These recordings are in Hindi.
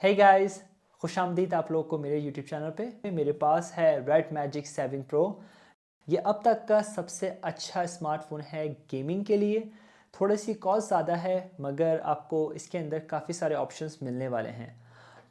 हे गाइस, खुशामदीद आप लोग को मेरे यूट्यूब चैनल पे। मेरे पास है रेड मैजिक 7 प्रो। ये अब तक का सबसे अच्छा स्मार्टफोन है गेमिंग के लिए। थोड़ी सी कॉस्ट ज़्यादा है मगर आपको इसके अंदर काफ़ी सारे ऑप्शंस मिलने वाले हैं।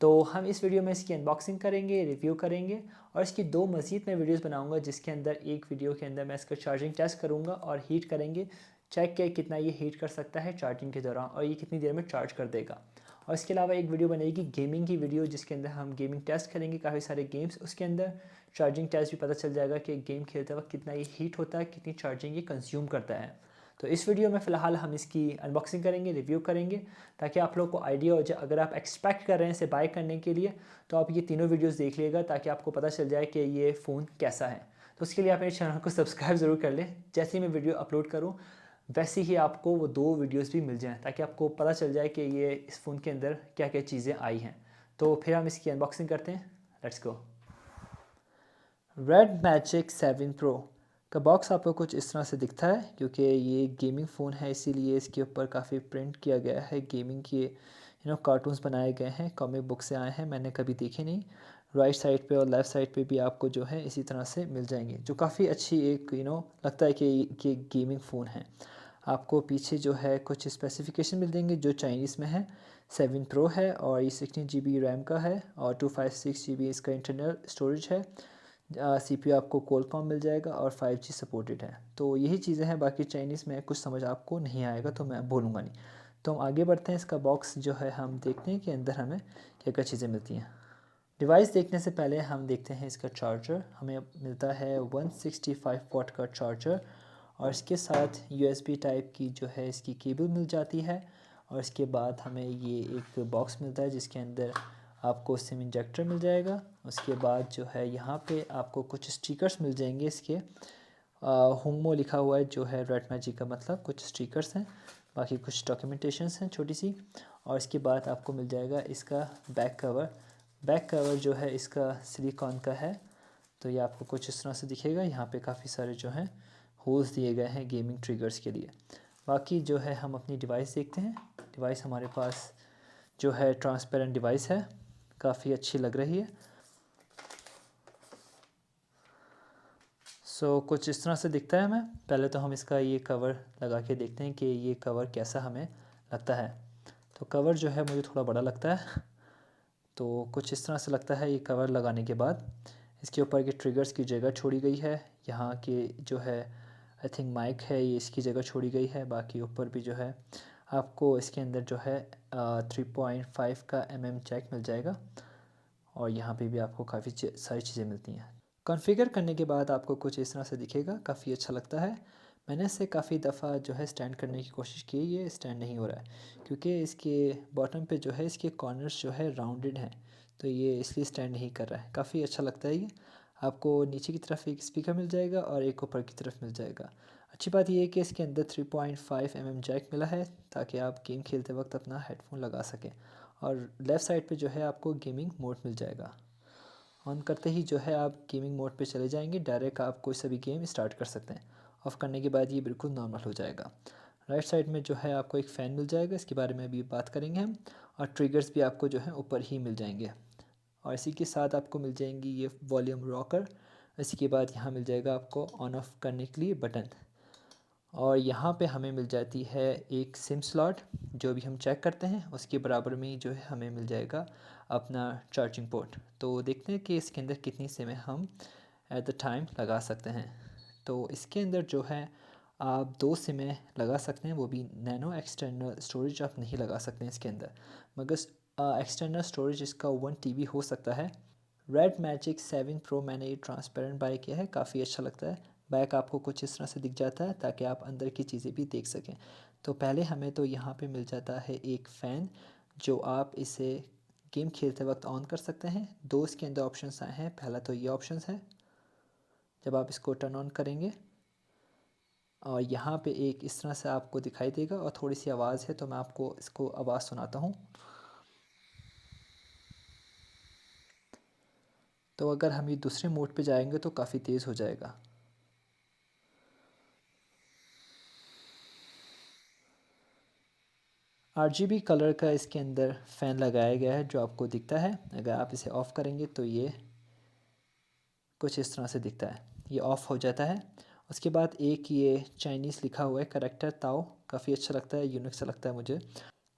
तो हम इस वीडियो में इसकी अनबॉक्सिंग करेंगे, रिव्यू करेंगे और इसकी दो मज़ीद मैं वीडियोस बनाऊंगा, जिसके अंदर एक वीडियो के अंदर मैं इसका चार्जिंग टेस्ट करूंगा और हीट करेंगे, चेक के कितना ये हीट कर सकता है चार्जिंग के दौरान और ये कितनी देर में चार्ज कर देगा। और इसके अलावा एक वीडियो बनेगी गेमिंग की वीडियो, जिसके अंदर हम गेमिंग टेस्ट करेंगे काफ़ी सारे गेम्स। उसके अंदर चार्जिंग टेस्ट भी पता चल जाएगा कि गेम खेलते वक्त कितना ये हीट होता है, कितनी चार्जिंग ये कंज्यूम करता है। तो इस वीडियो में फ़िलहाल हम इसकी अनबॉक्सिंग करेंगे, रिव्यू करेंगे, ताकि आप लोग को आइडिया हो जाए। अगर आप एक्सपेक्ट कर रहे हैं इसे बाय करने के लिए तो आप ये तीनों वीडियोस देख लीजिएगा, ताकि आपको पता चल जाए कि ये फ़ोन कैसा है। तो उसके लिए आप मेरे चैनल को सब्सक्राइब ज़रूर कर लें। जैसे ही मैं वीडियो अपलोड करूँ वैसे ही आपको वो दो वीडियोस भी मिल जाएं, ताकि आपको पता चल जाए कि ये इस फ़ोन के अंदर क्या क्या चीज़ें आई हैं। तो फिर हम इसकी अनबॉक्सिंग करते हैं। Let's go. Red magic 7 pro का बॉक्स आपको कुछ इस तरह से दिखता है। क्योंकि ये गेमिंग फ़ोन है इसीलिए इसके ऊपर काफ़ी प्रिंट किया गया है, गेमिंग के कार्टून्स बनाए गए हैं, कॉमिक बुक से आए हैं, मैंने कभी देखे नहीं। राइट साइड पे और लेफ़्ट साइड पे भी आपको जो है इसी तरह से मिल जाएंगे, जो काफ़ी अच्छी एक लगता है कि गेमिंग फ़ोन है। आपको पीछे जो है कुछ स्पेसिफिकेशन मिल देंगे जो चाइनीज़ में है। 7 प्रो है और ये 16 GB रैम का है और 256 GB इसका इंटरनल स्टोरेज है। CPU आपको कोलकॉम मिल जाएगा और 5G सपोर्टेड है। तो यही चीज़ें हैं, बाकी चाइनीज़ में कुछ समझ आपको नहीं आएगा तो मैं बोलूँगा नहीं। तो हम आगे बढ़ते हैं। इसका बॉक्स जो है हम देखते हैं कि अंदर हमें क्या क्या चीज़ें मिलती हैं। डिवाइस देखने से पहले हम देखते हैं इसका चार्जर। हमें मिलता है 165 वाट का चार्जर और इसके साथ USB टाइप की जो है इसकी केबल मिल जाती है। और इसके बाद हमें ये एक बॉक्स मिलता है जिसके अंदर आपको सिम इंजेक्टर मिल जाएगा। उसके बाद जो है यहाँ पे आपको कुछ स्टिकर्स मिल जाएंगे इसके। हुंगमो लिखा हुआ है जो है रेड मैजिक का, मतलब कुछ स्टिकर्स हैं, बाकी कुछ डॉक्यूमेंटेशंस हैं छोटी सी। और इसके बाद आपको मिल जाएगा इसका बैक कवर। बैक कवर जो है इसका सिलिकॉन का है। तो ये आपको कुछ इस तरह से दिखेगा। यहाँ पे काफ़ी सारे जो हैं होल्स दिए गए हैं गेमिंग ट्रिगर्स के लिए। बाकी जो है हम अपनी डिवाइस देखते हैं। डिवाइस हमारे पास जो है ट्रांसपेरेंट डिवाइस है, काफ़ी अच्छी लग रही है। कुछ इस तरह से दिखता है हमें। पहले तो हम इसका ये कवर लगा के देखते हैं कि ये कवर कैसा हमें लगता है। तो कवर जो है मुझे थोड़ा बड़ा लगता है। तो कुछ इस तरह से लगता है ये कवर लगाने के बाद। इसके ऊपर के ट्रिगर्स की जगह छोड़ी गई है। यहाँ के जो है आई थिंक माइक है, ये इसकी जगह छोड़ी गई है। बाकी ऊपर भी जो है आपको इसके अंदर जो है 3.5 का जैक मिल जाएगा। और यहाँ पे भी आपको काफ़ी सारी चीज़ें मिलती हैं। कॉन्फ़िगर करने के बाद आपको कुछ इस तरह से दिखेगा, काफ़ी अच्छा लगता है। मैंने इसे काफ़ी दफ़ा जो है स्टैंड करने की कोशिश की, ये स्टैंड नहीं हो रहा है क्योंकि इसके बॉटम पे जो है इसके कॉर्नर्स जो है राउंडेड हैं, तो ये इसलिए स्टैंड नहीं कर रहा है। काफ़ी अच्छा लगता है ये। आपको नीचे की तरफ एक स्पीकर मिल जाएगा और एक ऊपर की तरफ मिल जाएगा। अच्छी बात यह है कि इसके अंदर 3.5 जैक मिला है, ताकि आप गेम खेलते वक्त अपना हेडफोन लगा सकें। और लेफ़्ट साइड पे जो है आपको गेमिंग मोड मिल जाएगा। ऑन करते ही जो है आप गेमिंग मोड पे चले जाएंगे, डायरेक्ट आप कोई सा भी गेम स्टार्ट कर सकते हैं। ऑफ़ करने के बाद ये बिल्कुल नॉर्मल हो जाएगा। राइट साइड में जो है आपको एक फ़ैन मिल जाएगा, इसके बारे में अभी बात करेंगे हम। और ट्रिगर्स भी आपको जो है ऊपर ही मिल जाएंगे। और इसी के साथ आपको मिल जाएंगी ये वॉल्यूम रॉकर। इसके बाद यहाँ मिल जाएगा आपको ऑन ऑफ़ करने के लिए बटन। और यहाँ पे हमें मिल जाती है एक सिम स्लॉट, जो भी हम चेक करते हैं उसके बराबर में ही जो है हमें मिल जाएगा अपना चार्जिंग पोर्ट। तो देखते हैं कि इसके अंदर कितनी सिमें हम एट द टाइम लगा सकते हैं। तो इसके अंदर जो है आप 2 सिमें लगा सकते हैं, वो भी नैनो एक्सटर्नल स्टोरेज आप नहीं लगा सकते हैं इसके अंदर, मगर एक्सटर्नल स्टोरेज इसका 1 TB हो सकता है। रेड मैजिक 7 प्रो मैंने ये ट्रांसपेरेंट बाय किया है, काफ़ी अच्छा लगता है। बैक आपको कुछ इस तरह से दिख जाता है ताकि आप अंदर की चीज़ें भी देख सकें। तो पहले हमें तो यहाँ पे मिल जाता है एक फ़ैन, जो आप इसे गेम खेलते वक्त ऑन कर सकते हैं। दो इसके अंदर ऑप्शंस आए हैं। पहला तो ये ऑप्शंस है, जब आप इसको टर्न ऑन करेंगे और यहाँ पे एक इस तरह से आपको दिखाई देगा और थोड़ी सी आवाज़ है, तो मैं आपको इसको आवाज़ सुनाता हूँ। तो अगर हम ये दूसरे मोड पे जाएंगे तो काफ़ी तेज़ हो जाएगा। RGB कलर का इसके अंदर फ़ैन लगाया गया है जो आपको दिखता है। अगर आप इसे ऑफ़ करेंगे तो ये कुछ इस तरह से दिखता है, ये ऑफ़ हो जाता है। उसके बाद एक ये चाइनीज़ लिखा हुआ है करैक्टर ताओ, काफ़ी अच्छा लगता है, यूनिक सा लगता है मुझे।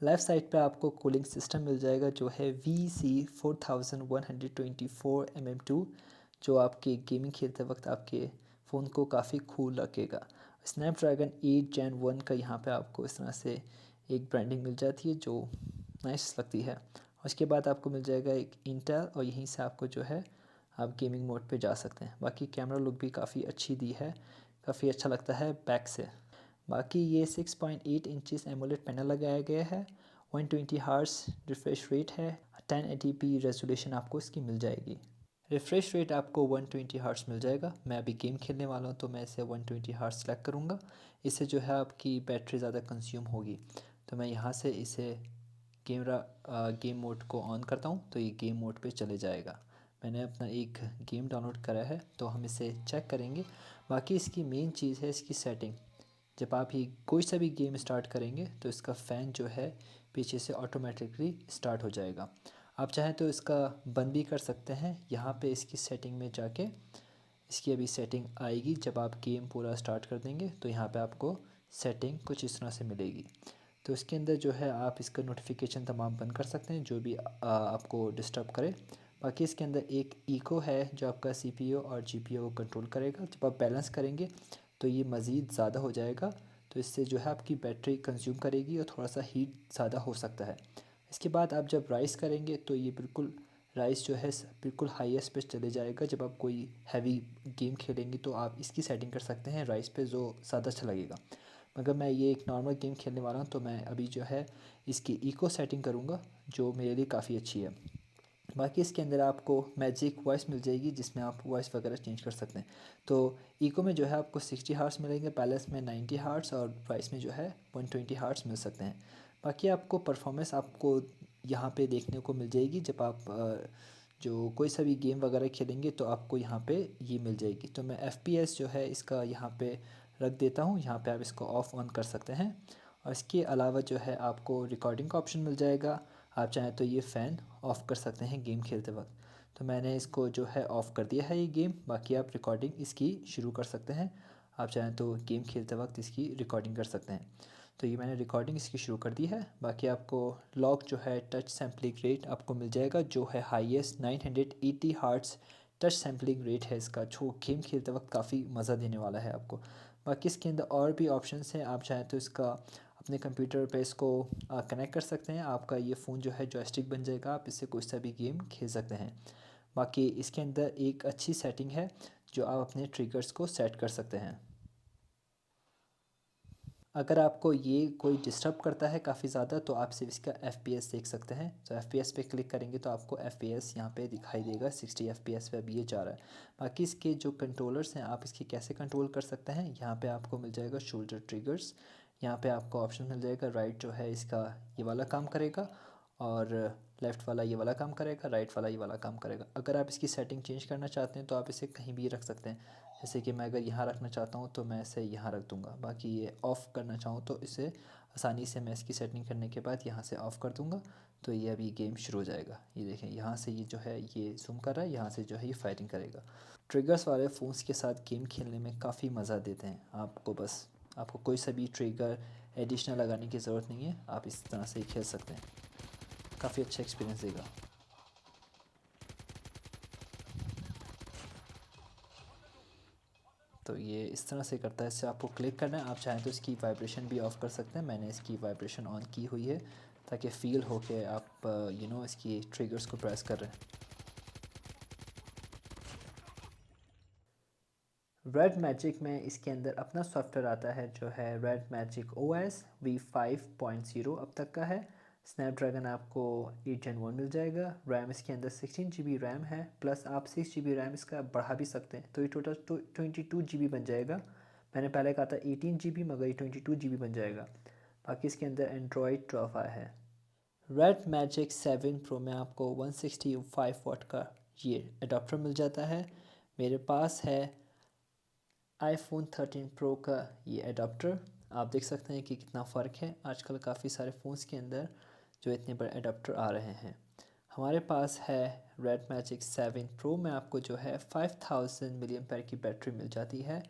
लेफ़्ट साइड पे आपको कूलिंग सिस्टम मिल जाएगा जो है VC4124 जो आपके गेमिंग खेलते वक्त आपके फ़ोन को काफ़ी कूल रखेगा। स्नैपड्रैगन 8 Gen 1 का यहाँ पे आपको इस तरह से एक ब्रांडिंग मिल जाती है जो नाइस लगती है। उसके बाद आपको मिल जाएगा एक इंटेल और यहीं से आपको जो है आप गेमिंग मोड पे जा सकते हैं। बाकी कैमरा लुक भी काफ़ी अच्छी दी है, काफ़ी अच्छा लगता है बैक से। बाकी ये 6.8 इंचेस एमोलेड पैनल लगाया गया है, 120 हर्ट्ज़ रिफ्रेश रेट है, 1080p रेजोल्यूशन आपको इसकी मिल जाएगी। रिफ्रेश रेट आपको 120 हर्ट्ज़ मिल जाएगा। मैं अभी गेम खेलने वाला हूँ तो मैं इसे 120 हर्ट्ज़ सेलेक्ट करूँगा। इससे जो है आपकी बैटरी ज़्यादा कंज्यूम होगी। तो मैं यहाँ से इसे गेम मोड को ऑन करता हूँ तो ये गेम मोड पे चले जाएगा। मैंने अपना एक गेम डाउनलोड करा है तो हम इसे चेक करेंगे। बाकी इसकी मेन चीज़ है इसकी सेटिंग। जब आप ये कोई सा भी गेम स्टार्ट करेंगे तो इसका फ़ैन जो है पीछे से ऑटोमेटिकली स्टार्ट हो जाएगा। आप चाहें तो इसका बंद भी कर सकते हैं। यहाँ पे इसकी सेटिंग में जाके इसकी अभी सेटिंग आएगी। जब आप गेम पूरा स्टार्ट कर देंगे तो यहाँ पे आपको सेटिंग कुछ इस तरह से मिलेगी। तो इसके अंदर जो है आप इसका नोटिफिकेशन तमाम बंद कर सकते हैं जो भी आपको डिस्टर्ब करे। बाकी इसके अंदर एक इको है जो आपका CPU और GPU को कंट्रोल करेगा। जब आप बैलेंस करेंगे तो ये मज़ीद ज़्यादा हो जाएगा, तो इससे जो है आपकी बैटरी कंज्यूम करेगी और थोड़ा सा हीट ज़्यादा हो सकता है। इसके बाद आप जब राइस करेंगे तो ये बिल्कुल राइस जो है बिल्कुल हाईएस्ट पे चले जाएगा। जब आप कोई हैवी गेम खेलेंगे तो आप इसकी सेटिंग कर सकते हैं राइस पे, जो ज़्यादा अच्छा लगेगा। मगर मैं ये एक नॉर्मल गेम खेलने वाला हूँ तो मैं अभी जो है इसकी इको सेटिंग करूँगा जो मेरे लिए काफ़ी अच्छी है। बाकी इसके अंदर आपको मैजिक वॉइस मिल जाएगी जिसमें आप वॉइस वगैरह चेंज कर सकते हैं। तो इको में जो है आपको 60 हार्ट्स मिलेंगे, पैलेस में 90 हार्ट्स और प्राइस में जो है 120 हार्ट्स मिल सकते हैं। बाकी आपको परफॉर्मेंस आपको यहाँ पे देखने को मिल जाएगी। जब आप जो कोई सा भी गेम वगैरह खेलेंगे तो आपको यहाँ पे ये मिल जाएगी। तो मैं FPS जो है इसका यहाँ पे रख देता हूँ, यहाँ पे आप इसको ऑफ़ ऑन कर सकते हैं। और इसके अलावा जो है आपको रिकॉर्डिंग का ऑप्शन मिल जाएगा। आप चाहें तो ये फ़ैन ऑफ़ कर सकते हैं गेम खेलते वक्त। तो मैंने इसको जो है ऑफ़ कर दिया है ये गेम। बाकी आप रिकॉर्डिंग इसकी शुरू कर सकते हैं। आप चाहें तो गेम खेलते वक्त इसकी रिकॉर्डिंग कर सकते हैं। तो ये मैंने रिकॉर्डिंग इसकी शुरू कर दी है। बाकी आपको लॉक जो है टच सैम्पलिंग रेट आपको मिल जाएगा जो है highest 980 hearts touch sampling rate है इसका, जो गेम खेलते वक्त काफ़ी मज़ा देने वाला है आपको। बाकी इसके अंदर और भी ऑप्शंस हैं। आप चाहें तो इसका अपने कंप्यूटर पे इसको कनेक्ट कर सकते हैं। आपका ये फ़ोन जो है जॉयस्टिक बन जाएगा, आप इससे कोई सा भी गेम खेल सकते हैं। बाकी इसके अंदर एक अच्छी सेटिंग है जो आप अपने ट्रिगर्स को सेट कर सकते हैं। अगर आपको ये कोई डिस्टर्ब करता है काफ़ी ज़्यादा तो आप सिर्फ इसका FPS देख सकते हैं। तो FPS पे क्लिक करेंगे तो आपको FPS यहाँ पे दिखाई देगा, 60 FPS पे अभी ये जा रहा है। बाकी इसके जो कंट्रोलर्स हैं आप इसके कैसे कंट्रोल कर सकते हैं, यहाँ पे आपको मिल जाएगा शोल्डर ट्रिगर्स। यहाँ पे आपको ऑप्शन मिल जाएगा राइट जो है इसका ये वाला काम करेगा और लेफ़्ट वाला ये वाला काम करेगा, राइट वाला ये वाला काम करेगा। अगर आप इसकी सेटिंग चेंज करना चाहते हैं तो आप इसे कहीं भी रख सकते हैं। जैसे कि मैं अगर यहाँ रखना चाहता हूँ तो मैं इसे यहाँ रख दूँगा। बाकी ये ऑफ़ करना चाहूँ तो इसे आसानी से मैं इसकी सेटिंग करने के बाद यहाँ से ऑफ़ कर दूँगा तो ये अभी गेम शुरू हो जाएगा। ये देखें यहाँ से ये जो है ये ज़ूम कर रहा है, यहाँ से जो है ये फायरिंग करेगा। ट्रिगर्स वाले फ़ोन्स के साथ गेम खेलने में काफ़ी मज़ा देते हैं। आपको कोई सा भी ट्रिगर एडिशनल लगाने की ज़रूरत नहीं है, आप इस तरह से ही खेल सकते हैं। काफ़ी अच्छा एक्सपीरियंस देगा। तो ये इस तरह से करता है, इससे आपको क्लिक करना है। आप चाहें तो इसकी वाइब्रेशन भी ऑफ़ कर सकते हैं। मैंने इसकी वाइब्रेशन ऑन की हुई है ताकि फ़ील हो के आप इसकी ट्रिगर्स को प्रेस कर रहे हैं। रेड मैजिक में इसके अंदर अपना सॉफ्टवेयर आता है जो है रेड मैजिक OS V5.0 अब तक का है। स्नैपड्रैगन आपको 8 Gen 1 मिल जाएगा। रैम इसके अंदर 16 GB रैम है, प्लस आप 6 GB रैम इसका बढ़ा भी सकते हैं तो ये टोटल 22 GB बन जाएगा। मैंने पहले कहा था 18 GB, मगर ये 22 GB बन जाएगा। बाकी इसके अंदर एंड्रॉयड 12 आया है। रेड मैजिक 7 प्रो में आपको 165 वाट का ये अडाप्टर मिल जाता है। मेरे पास है iPhone 13 Pro का ये अडाप्टर। आप देख सकते हैं कि कितना फ़र्क है। आजकल काफ़ी सारे फ़ोन्स के अंदर जो इतने बड़े अडाप्टर आ रहे हैं। हमारे पास है रेड मैजिक 7 प्रो में आपको जो है 5000 मिलियन एम्पेयर की बैटरी मिल जाती है,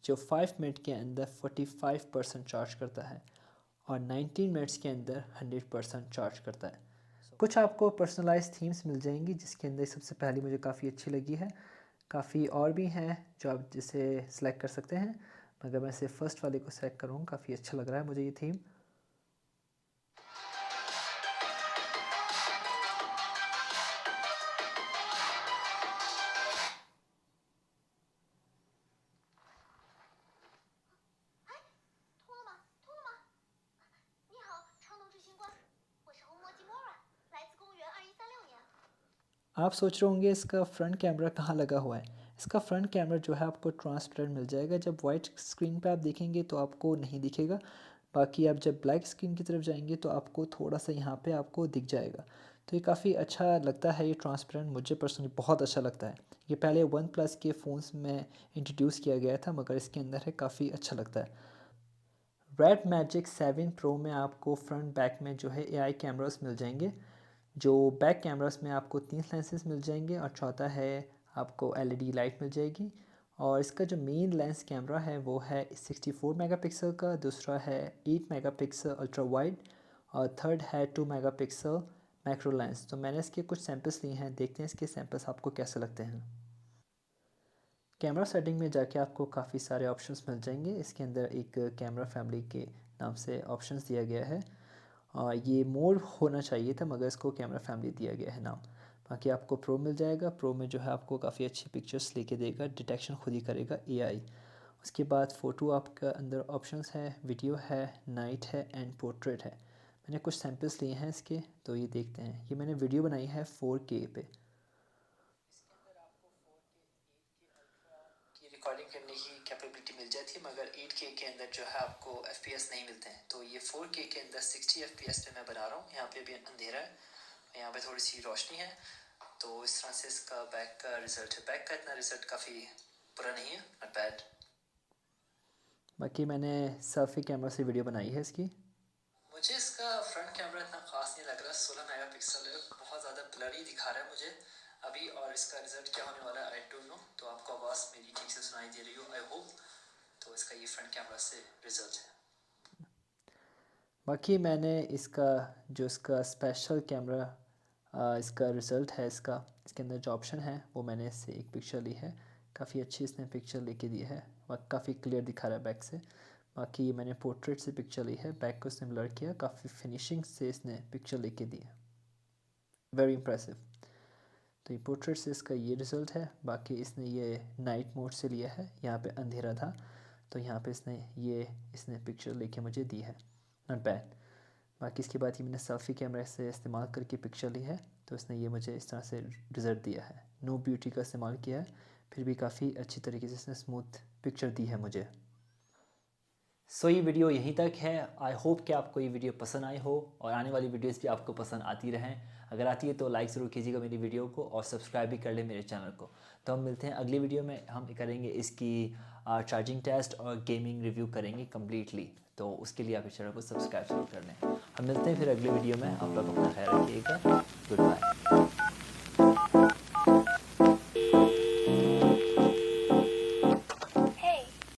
जो 5 मिनट के अंदर 45% चार्ज करता है और 19 मिनट्स के अंदर 100% चार्ज करता है। कुछ आपको पर्सनलाइज थीम्स मिल जाएंगी, जिसके अंदर सबसे पहली मुझे काफ़ी अच्छी लगी है। काफ़ी और भी हैं जो आप जिसे सिलेक्ट कर सकते हैं, मगर मैं सिर्फ फर्स्ट वाले को सेलेक्ट करूँ। काफ़ी अच्छा लग रहा है मुझे ये थीम। आप सोच रहे होंगे इसका फ्रंट कैमरा कहाँ लगा हुआ है। इसका फ्रंट कैमरा जो है आपको ट्रांसपेरेंट मिल जाएगा। जब वाइट स्क्रीन पे आप देखेंगे तो आपको नहीं दिखेगा, बाकी आप जब ब्लैक स्क्रीन की तरफ जाएंगे तो आपको थोड़ा सा यहाँ पे आपको दिख जाएगा। तो ये काफ़ी अच्छा लगता है, ये ट्रांसपेरेंट मुझे पर्सनली बहुत अच्छा लगता है। ये पहले वन प्लस के फ़ोन्स में इंट्रोड्यूस किया गया था, मगर इसके अंदर है काफ़ी अच्छा लगता है। रेड मैजिक 7 प्रो में आपको फ्रंट बैक में जो है एआई कैमरास मिल जाएंगे। जो बैक कैमरास में आपको 3 लेंसेज मिल जाएंगे और चौथा है आपको एलईडी लाइट मिल जाएगी। और इसका जो मेन लेंस कैमरा है वो है 64 मेगापिक्सल का, दूसरा है 8 मेगापिक्सल अल्ट्रा वाइड और थर्ड है 2 मेगापिक्सल मैक्रो लेंस। तो मैंने इसके कुछ सैंपल्स लिए हैं, देखते हैं इसके सैंपल्स आपको कैसे लगते हैं। कैमरा सेटिंग में जाके आपको काफ़ी सारे ऑप्शंस मिल जाएंगे। इसके अंदर एक कैमरा फैमिली के नाम से ऑप्शंस दिया गया है और ये मोड होना चाहिए था, मगर इसको कैमरा फैमिली दिया गया है नाम। बाकी आपको प्रो मिल जाएगा। प्रो में जो है आपको काफ़ी अच्छी पिक्चर्स लेके देगा, डिटेक्शन खुद ही करेगा एआई। उसके बाद फ़ोटो आपका अंदर ऑप्शंस है, वीडियो है, नाइट है एंड पोर्ट्रेट है। मैंने कुछ सैंपल्स लिए हैं इसके, तो ये देखते हैं। ये मैंने वीडियो बनाई है 4K पे। की रिकॉर्डिंग करने की कैपेबिलिटी मिल जाती है, मगर 8K के अंदर जो है आपको FPS नहीं मिलते हैं। तो ये 4K के अंदर 60 FPS पे मैं बना रहा हूँ। यहाँ पे भी अंधेरा है, यहाँ पे थोड़ी सी रोशनी है, तो इस तरह से इसका बैक का रिज़ल्ट है। बैक का इतना रिज़ल्ट काफ़ी बुरा नहीं है, नॉट बैड। बाकी मैंने सेल्फी कैमरा से वीडियो बनाई है इसकी। मुझे इसका फ्रंट कैमरा इतना खास नहीं लग रहा। 16 मेगापिक्सल है, बहुत ज़्यादा ब्लरी दिखा रहा है मुझे अभी। और इसका रिज़ल्ट क्या होने वाला है आई डोंट नो। तो आपको आवाज़ मेरी ठीक से सुनाई दे रही हो आई होप। तो इसका ये फ्रंट कैमरा से रिज़ल्ट है। बाकी मैंने इसका जो इसका स्पेशल कैमरा इसका रिज़ल्ट है, इसके अंदर जो ऑप्शन है वो मैंने इससे एक पिक्चर ली है। काफ़ी अच्छी इसने पिक्चर लेके दी है और काफ़ी क्लियर दिखा रहा है बैक से। बाकी मैंने पोर्ट्रेट से पिक्चर ली है, बैक को इसने ब्लर किया, काफ़ी फिनिशिंग से इसने पिक्चर लेके दी है, वेरी इम्प्रेसिव। तो ये पोर्ट्रेट से इसका ये रिज़ल्ट है। बाकी इसने ये नाइट मोड से लिया है, यहाँ पे अंधेरा था तो यहाँ पे इसने पिक्चर लेके मुझे दी है, नॉट बैड। बाकी इसके बाद ये मैंने सेल्फ़ी कैमरा से इस्तेमाल करके पिक्चर ली है, तो इसने ये मुझे इस तरह से रिज़ल्ट दिया है। नो ब्यूटी का इस्तेमाल किया है, फिर भी काफ़ी अच्छी तरीके से इसने स्मूथ पिक्चर दी है मुझे। सो ये वीडियो यहीं तक है। आई होप कि आपको ये वीडियो पसंद आई हो और आने वाली वीडियोस भी आपको पसंद आती रहें। अगर आती है तो लाइक ज़रूर कीजिएगा मेरी वीडियो को और सब्सक्राइब भी कर लें मेरे चैनल को। तो हम मिलते हैं अगली वीडियो में। हम करेंगे इसकी चार्जिंग टेस्ट और गेमिंग रिव्यू करेंगे कम्प्लीटली। तो उसके लिए आप इस चैनल को सब्सक्राइब जरूर कर लें। हम मिलते हैं फिर अगली वीडियो में। आप लोग अपना ख्याल रखिएगा। Good bye.